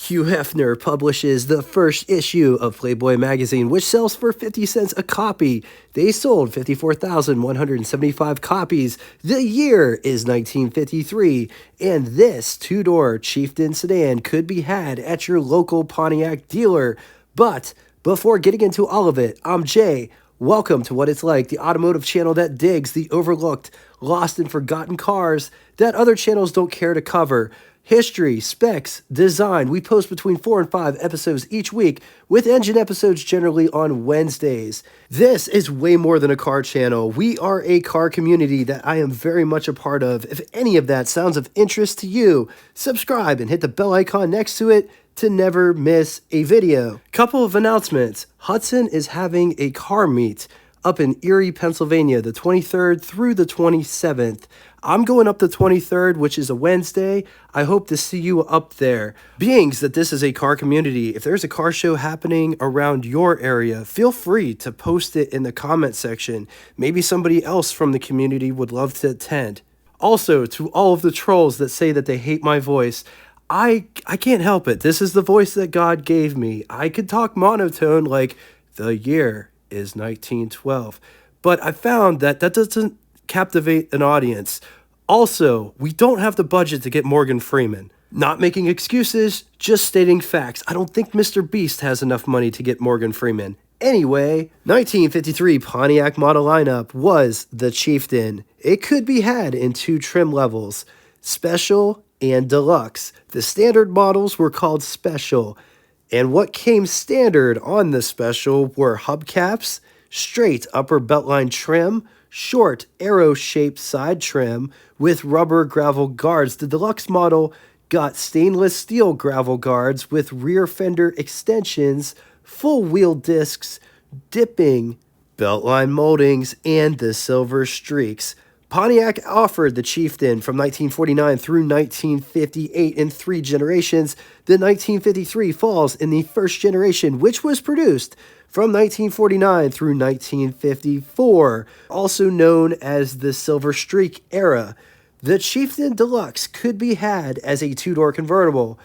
Hugh Hefner publishes the first issue of Playboy magazine, which sells for 50 cents a copy. They sold 54,175 copies. The year is 1953, and this two-door Chieftain sedan could be had at your local Pontiac dealer. But before getting into all of it, I'm Jay. Welcome to What It's Like, the automotive channel that digs the overlooked, lost, and forgotten cars that other channels don't care to cover. History, specs, design. We post between 4 and 5 episodes each week, with engine episodes generally on Wednesdays. This is way more than a car channel. We are a car community that I am very much a part of. If any of that sounds of interest to you, subscribe and hit the bell icon next to it to never miss a video. Couple of announcements. Hudson is having a car meet up in Erie, Pennsylvania, the 23rd through the 27th. I'm going up the 23rd, which is a Wednesday. I hope to see you up there. Being that this is a car community, if there's a car show happening around your area, feel free to post it in the comment section. Maybe somebody else from the community would love to attend. Also, to all of the trolls that say that they hate my voice, I can't help it. This is the voice that God gave me. I could talk monotone like the year is 1912, but I found that doesn't captivate an audience. Also, we don't have the budget to get Morgan Freeman. Not making excuses, just stating facts. I don't think Mr. Beast has enough money to get Morgan Freeman. Anyway, 1953 Pontiac model lineup was the Chieftain. It could be had in 2 trim levels, Special and Deluxe. The standard models were called Special, and what came standard on the Special were hubcaps, straight upper beltline trim, short arrow-shaped side trim with rubber gravel guards. The Deluxe model got stainless steel gravel guards with rear fender extensions, full wheel discs, dipping, beltline moldings, and the silver streaks. Pontiac offered the Chieftain from 1949 through 1958 in 3 generations. The 1953 falls in the first generation, which was produced from 1949 through 1954, also known as the Silver Streak era. The Chieftain Deluxe could be had as a 2-door convertible,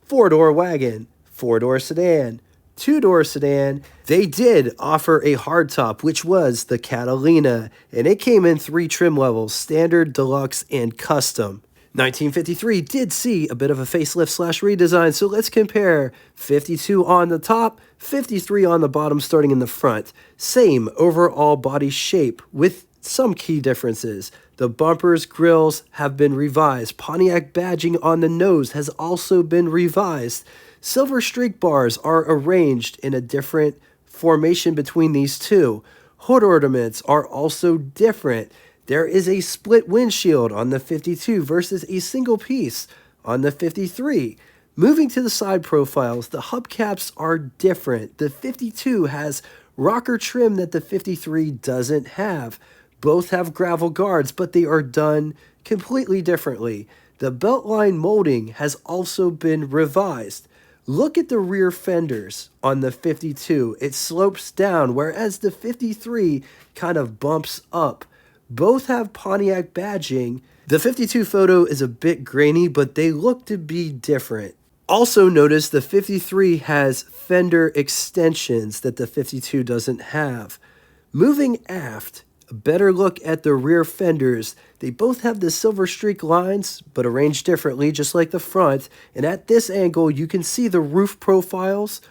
4-door wagon, 4-door sedan, 2-door sedan. They did offer a hardtop, which was the Catalina, and it came in 3 trim levels, standard, deluxe, and custom. 1953 did see a bit of a facelift / redesign, so let's compare 52 on the top, 53 on the bottom starting in the front. Same overall body shape with some key differences. The bumpers, grills have been revised. Pontiac badging on the nose has also been revised. Silver streak bars are arranged in a different formation between these two. Hood ornaments are also different. There is a split windshield on the 52 versus a single piece on the 53. Moving to the side profiles, the hubcaps are different. The 52 has rocker trim that the 53 doesn't have. Both have gravel guards, but they are done completely differently. The beltline molding has also been revised. Look at the rear fenders on the 52. It slopes down, whereas the 53 kind of bumps up. Both have Pontiac badging. The 52 photo is a bit grainy, but they look to be different. Also notice the 53 has fender extensions that the 52 doesn't have. Moving aft, a better look at the rear fenders. They both have the silver streak lines, but arranged differently, just like the front. And at this angle, you can see the roof profiles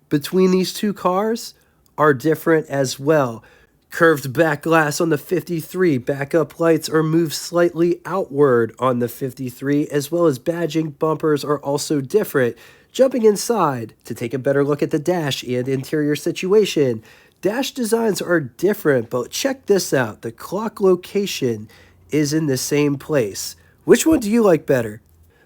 between these 2 cars are different as well. Curved back glass on the 53, backup lights are moved slightly outward on the 53, as well as badging bumpers are also different. Jumping inside to take a better look at the dash and interior situation. Dash designs are different, but check this out. The clock location is in the same place. Which one do you like better?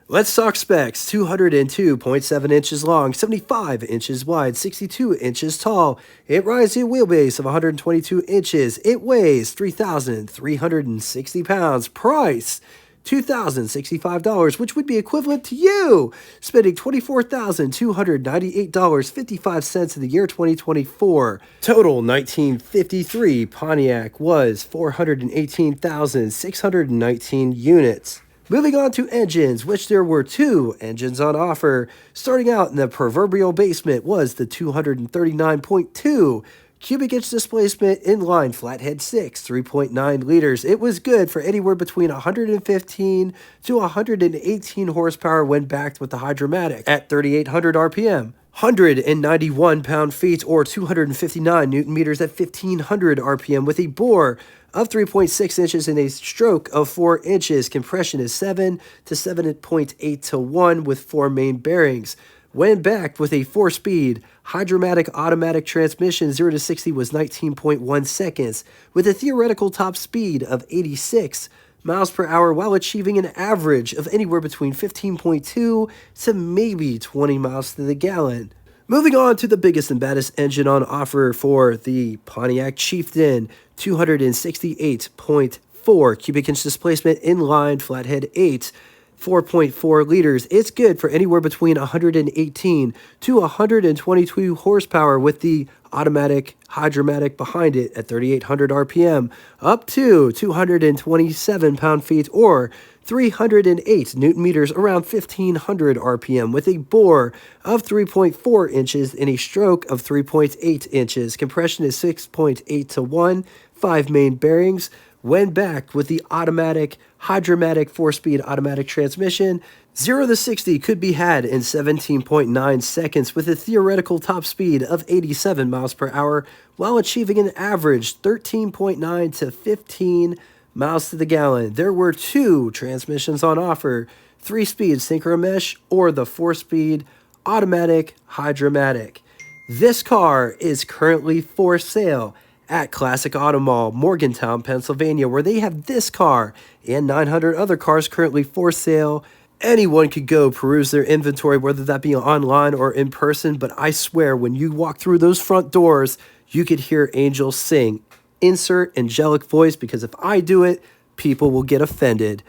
Let's talk specs. 202.7 inches long, 75 inches wide, 62 inches tall. It rides a wheelbase of 122 inches. It weighs 3,360 pounds. Price, $2,065, which would be equivalent to you spending $24,298.55 in the year 2024. Total 1953 Pontiac was 418,619 units. Moving on to engines, which there were two engines on offer. Starting out in the proverbial basement was the 239.2 cubic inch displacement inline flathead 6, 3.9 liters. It was good for anywhere between 115 to 118 horsepower when backed with the Hydromatic at 3,800 RPM. 191 pound-feet or 259 newton meters at 1,500 RPM with a bore of 3.6 inches and a stroke of 4 inches. Compression is 7 to 7.8 to 1 with 4 main bearings. When backed with a 4-speed Hydromatic automatic transmission, 0 to 60 was 19.1 seconds, with a theoretical top speed of 86 miles per hour while achieving an average of anywhere between 15.2 to maybe 20 miles to the gallon. Moving on to the biggest and baddest engine on offer for the Pontiac Chieftain, 268.4 cubic inch displacement inline flathead 8, 4.4 liters. It's good for anywhere between 118 to 122 horsepower with the automatic Hydromatic behind it at 3,800 RPM, up to 227 pound-feet or 308 newton meters around 1,500 RPM with a bore of 3.4 inches and a stroke of 3.8 inches. Compression is 6.8 to 1, 5 main bearings. When backed with the automatic Hydromatic 4-speed automatic transmission, 0 to 60 could be had in 17.9 seconds with a theoretical top speed of 87 miles per hour while achieving an average 13.9 to 15 miles to the gallon. There were two transmissions on offer, 3-speed synchro mesh or the 4-speed automatic Hydromatic. This car is currently for sale at Classic Auto Mall, Morgantown, Pennsylvania, where they have this car and 900 other cars currently for sale. Anyone could go peruse their inventory, whether that be online or in person, but I swear when you walk through those front doors, you could hear angels sing. Insert angelic voice, because if I do it, people will get offended.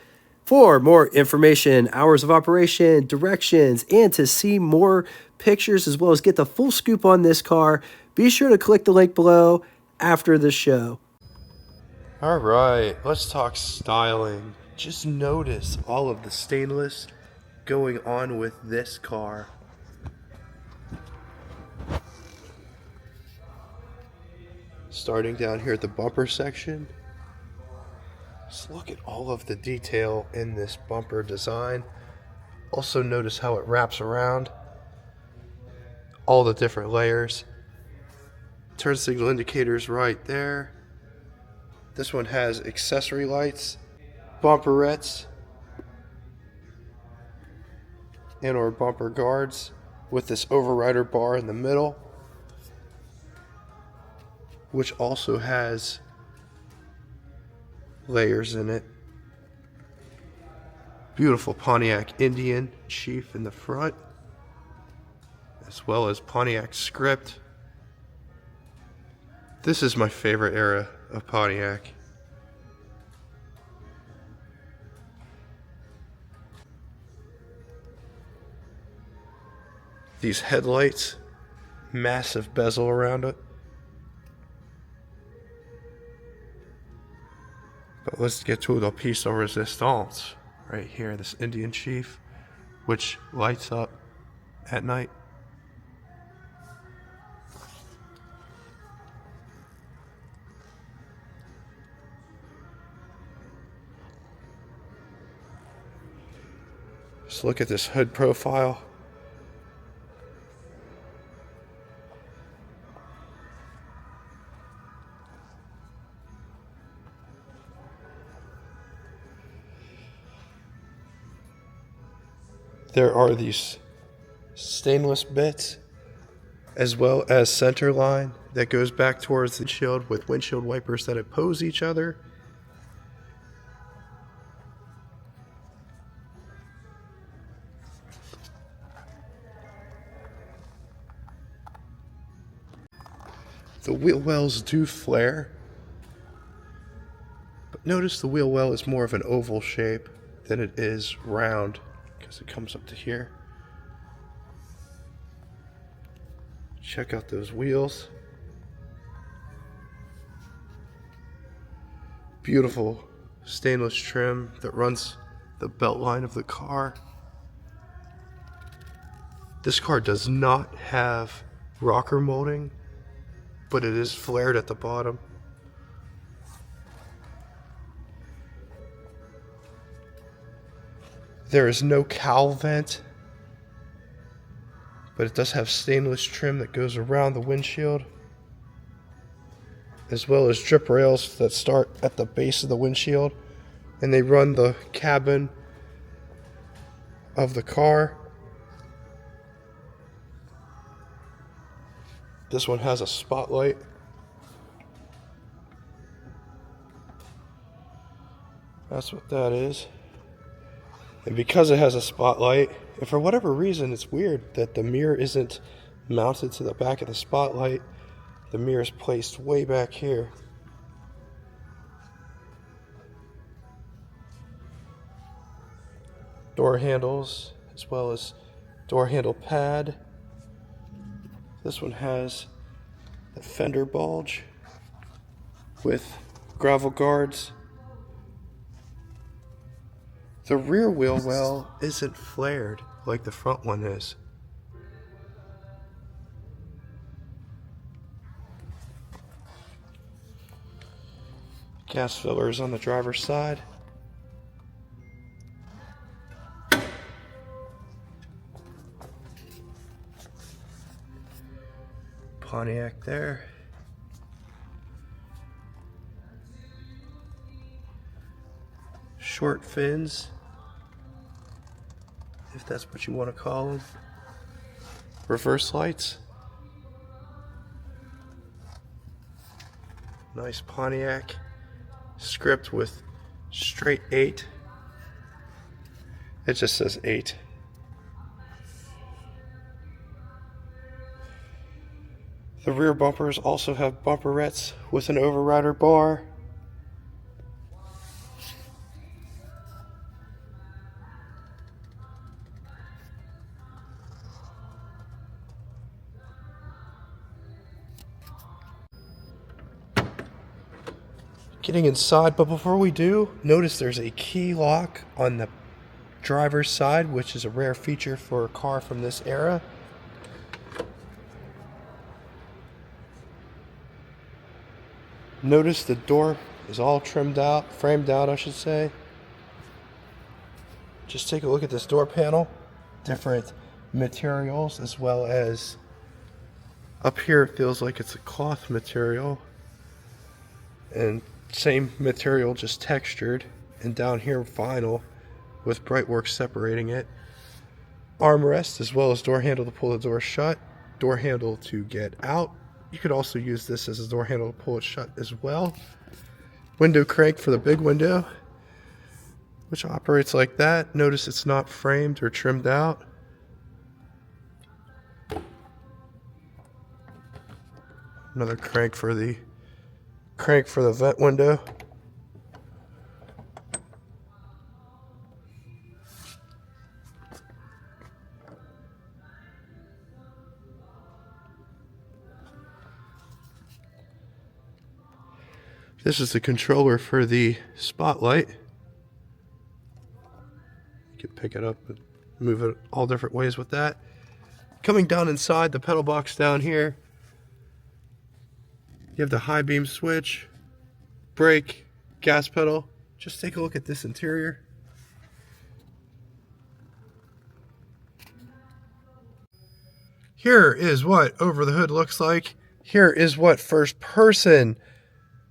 For more information, hours of operation, directions, and to see more pictures as well as get the full scoop on this car, be sure to click the link below after the show. All right, let's talk styling. Just notice all of the stainless going on with this car. Starting down here at the bumper section, just look at all of the detail in this bumper design. Also notice how it wraps around, all the different layers. Turn signal indicators right there. This one has accessory lights, bumperettes, and or bumper guards with this overrider bar in the middle, which also has layers in it. Beautiful Pontiac Indian Chief in the front, as well as Pontiac script. This is my favorite era of Pontiac. These headlights, massive bezel around it. But let's get to the piece de resistance right here, this Indian Chief, which lights up at night. Just look at this hood profile. There are these stainless bits as well as center line that goes back towards the windshield with windshield wipers that oppose each other. The wheel wells do flare, but notice the wheel well is more of an oval shape than it is round because it comes up to here. Check out those wheels. Beautiful stainless trim that runs the belt line of the car. This car does not have rocker molding, but it is flared at the bottom. There is no cowl vent, but it does have stainless trim that goes around the windshield, as well as drip rails that start at the base of the windshield, and they run the cabin of the car. This one has a spotlight. That's what that is. And because it has a spotlight, and for whatever reason, it's weird that the mirror isn't mounted to the back of the spotlight. The mirror is placed way back here. Door handles, as well as door handle pad. This one has the fender bulge with gravel guards. The rear wheel well isn't flared like the front one is. Gas filler is on the driver's side. Pontiac there. Short fins, if that's what you want to call them. Reverse lights. Nice Pontiac script with straight 8. It just says 8. The rear bumpers also have bumperettes with an overrider bar. Getting inside, but before we do, notice there's a key lock on the driver's side, which is a rare feature for a car from this era. Notice the door is all trimmed out, framed out, I should say. Just take a look at this door panel. Different materials, as well as up here it feels like it's a cloth material. And same material, just textured. And down here vinyl with Brightwork separating it. Armrest, as well as door handle to pull the door shut. Door handle to get out. You could also use this as a door handle to pull it shut as well. Window crank for the big window, which operates like that. Notice it's not framed or trimmed out. Another crank for the vent window. This is the controller for the spotlight. You can pick it up and move it all different ways with that. Coming down inside, the pedal box down here, you have the high beam switch, brake, gas pedal. Just take a look at this interior. Here is what over the hood looks like. Here is what first person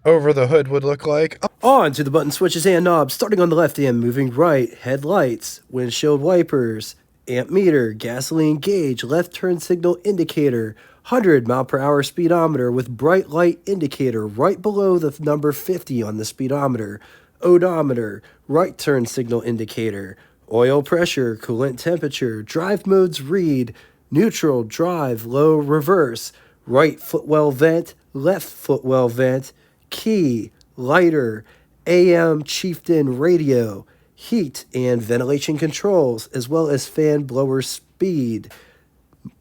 over the hood would look like. On to the button switches and knobs, starting on the left and moving right. Headlights, windshield wipers, amp meter, gasoline gauge, left turn signal indicator, 100 mile per hour speedometer with bright light indicator right below the number 50 on the speedometer, odometer, right turn signal indicator, oil pressure, coolant temperature, drive modes read, neutral, drive, low, reverse, right footwell vent, left footwell vent, key, lighter, AM chieftain radio, heat and ventilation controls, as well as fan blower speed,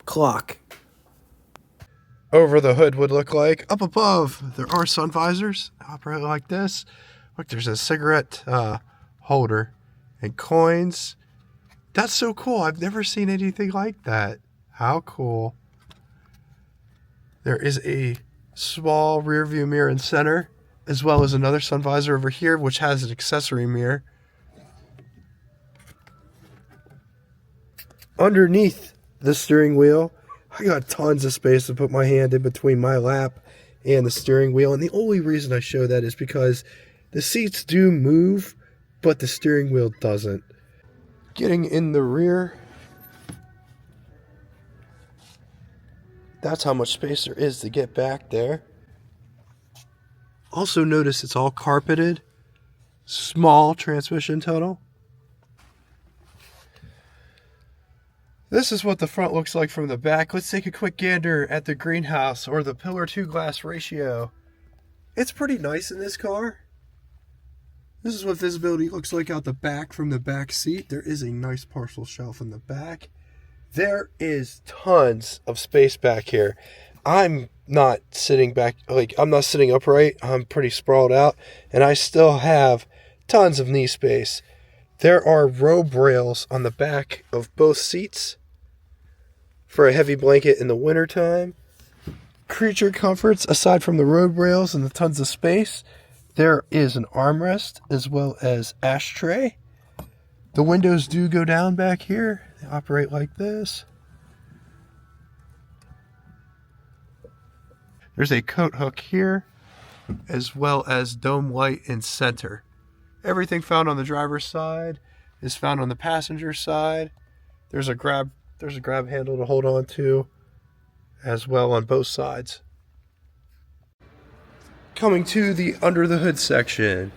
clock. Over the hood would look like. Up above, there are sun visors. Operate like this. Look, there's a cigarette holder and coins. That's so cool. I've never seen anything like that. How cool. There is a small rear view mirror in center, as well as another sun visor over here, which has an accessory mirror. Underneath the steering wheel, I got tons of space to put my hand in between my lap and the steering wheel. And the only reason I show that is because the seats do move, but the steering wheel doesn't. Getting in the rear, that's how much space there is to get back there. Also notice it's all carpeted. Small transmission tunnel. This is what the front looks like from the back. Let's take a quick gander at the greenhouse or the pillar to glass ratio. It's pretty nice in this car. This is what visibility looks like out the back from the back seat. There is a nice parcel shelf in the back. There is tons of space back here. I'm not sitting back, I'm not sitting upright. I'm pretty sprawled out, and I still have tons of knee space. There are robe rails on the back of both seats for a heavy blanket in the wintertime. Creature comforts, aside from the robe rails and the tons of space, there is an armrest as well as ashtray. The windows do go down back here. They operate like this. There's a coat hook here, as well as dome light in center. Everything found on the driver's side is found on the passenger side. There's a grab handle to hold on to as well on both sides. Coming to the under the hood section.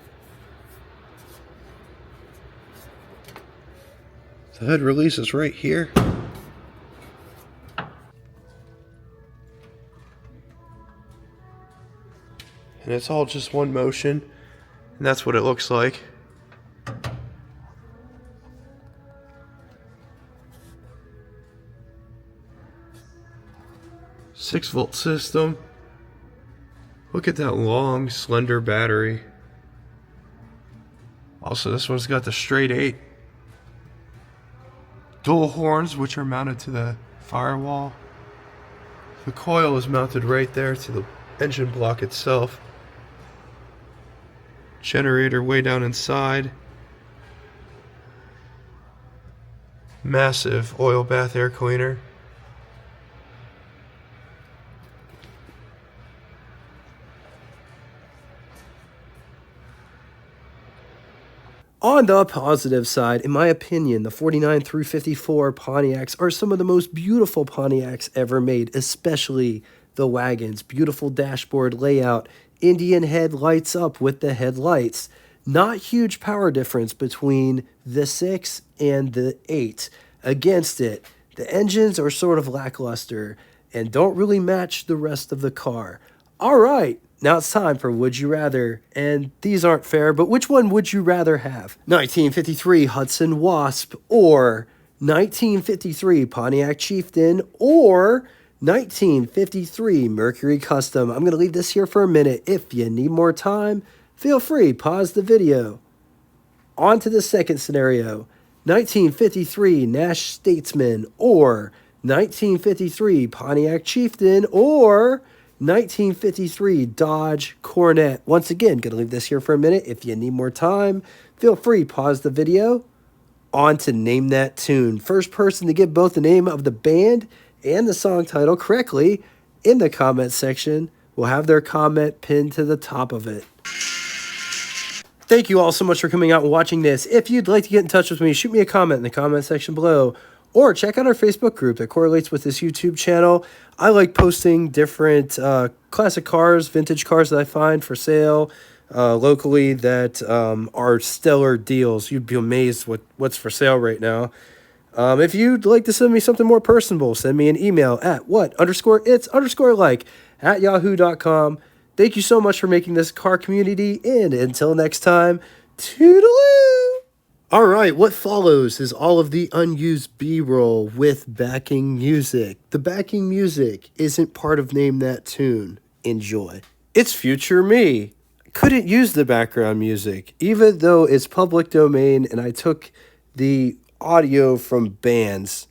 The hood releases right here. And it's all just one motion, and that's what it looks like. Six-volt system. Look at that long, slender battery. Also, this one's got the straight 8. Dual horns, which are mounted to the firewall. The coil is mounted right there to the engine block itself. Generator way down inside. Massive oil bath air cleaner. On the positive side, in my opinion, the 49 through 54 Pontiacs are some of the most beautiful Pontiacs ever made, especially the wagons. Beautiful dashboard layout, Indian head lights up with the headlights. Not huge power difference between the 6 and the 8. Against it, the engines are sort of lackluster and don't really match the rest of the car. All right. Now it's time for Would You Rather, and these aren't fair, but which one would you rather have? 1953 Hudson Wasp, or 1953 Pontiac Chieftain, or 1953 Mercury Custom? I'm going to leave this here for a minute. If you need more time, feel free, pause the video. On to the second scenario, 1953 Nash Statesman, or 1953 Pontiac Chieftain, or 1953 Dodge Coronet. Once again, gonna leave this here for a minute. If you need more time, feel free, pause the video. On to Name That Tune. First person to get both the name of the band and the song title correctly in the comment section will have their comment pinned to the top of it. Thank you all so much for coming out and watching this. If you'd like to get in touch with me, shoot me a comment in the comment section below, or check out our Facebook group that correlates with this YouTube channel. I like posting different classic cars, vintage cars that I find for sale locally that are stellar deals. You'd be amazed what's for sale right now. If you'd like to send me something more personable, send me an email at what_its_like@yahoo.com. Thank you so much for making this car community, and until next time, toodaloo! All right, what follows is all of the unused B-roll with backing music. The backing music isn't part of Name That Tune. Enjoy. It's future me. couldn't use the background music, even though it's public domain and I took the audio from bands.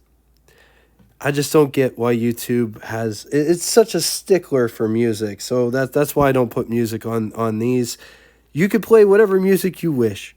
I just don't get why YouTube has it's such a stickler for music. So that's why I don't put music on these. You could play whatever music you wish.